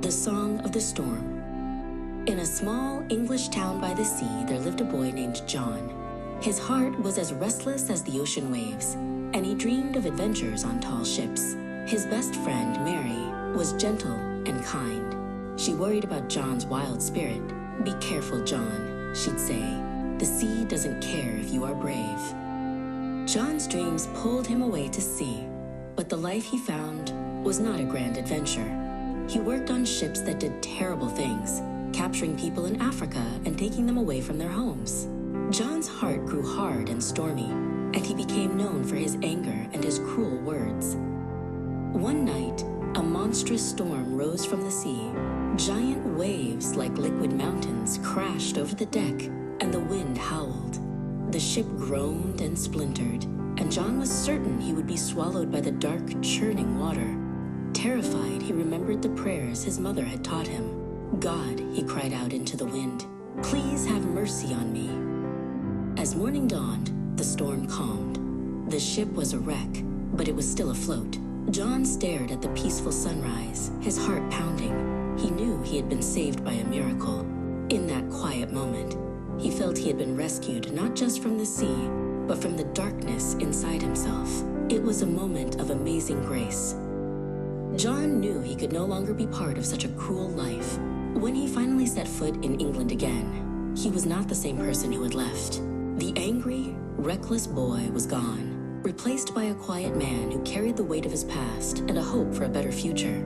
The Song of the Storm. In a small English town by the sea, there lived a boy named John. His heart was as restless as the ocean waves, and he dreamed of adventures on tall ships. His best friend, Mary, was gentle and kind. She worried about John's wild spirit. "Be careful, John," she'd say. "The sea doesn't care if you are brave." John's dreams pulled him away to sea, but the life he found was not a grand adventure. He worked on ships that did terrible things, capturing people in Africa and taking them away from their homes. John's heart grew hard and stormy, and he became known for his anger and his cruel words. One night, a monstrous storm rose from the sea. Giant waves like liquid mountains crashed over the deck, and the wind howled. The ship groaned and splintered, and John was certain he would be swallowed by the dark, churning water. Terrified, he remembered the prayers his mother had taught him. "God," he cried out into the wind, "please have mercy on me." As morning dawned, the storm calmed. The ship was a wreck, but it was still afloat. John stared at the peaceful sunrise, his heart pounding. He knew he had been saved by a miracle. In that quiet moment, he felt he had been rescued not just from the sea, but from the darkness inside himself. It was a moment of amazing grace. John knew he could no longer be part of such a cruel life. When he finally set foot in England again, he was not the same person who had left. The angry, reckless boy was gone, replaced by a quiet man who carried the weight of his past and a hope for a better future.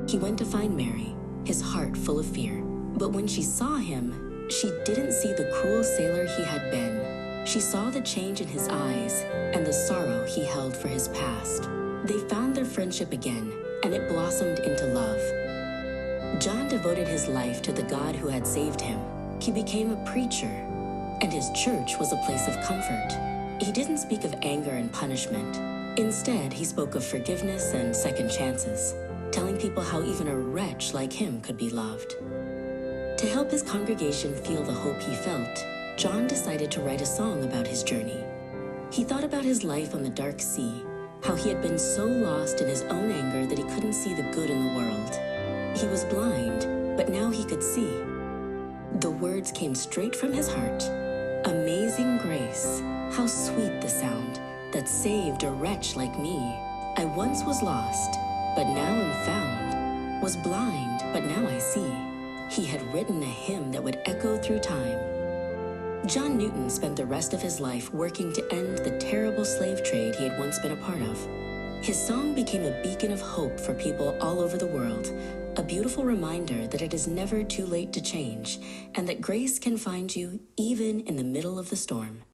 He went to find Mary, his heart full of fear. But when she saw him, she didn't see the cruel sailor he had been. She saw the change in his eyes and the sorrow he held for his past. They found their friendship again, and it blossomed into love. John devoted his life to the God who had saved him. He became a preacher, and his church was a place of comfort. He didn't speak of anger and punishment. Instead, he spoke of forgiveness and second chances, telling people how even a wretch like him could be loved. To help his congregation feel the hope he felt, John decided to write a song about his journey. He thought about his life on the dark sea, how he had been so lost in his own anger that he couldn't see the good in the world. He was blind, but now he could see. The words came straight from his heart. "Amazing grace, how sweet the sound that saved a wretch like me. I once was lost, but now am found. Was blind, but now I see." He had written a hymn that would echo through time. John Newton spent the rest of his life working to end the terrible slave trade he had once been a part of. His song became a beacon of hope for people all over the world, a beautiful reminder that it is never too late to change, and that grace can find you even in the middle of the storm.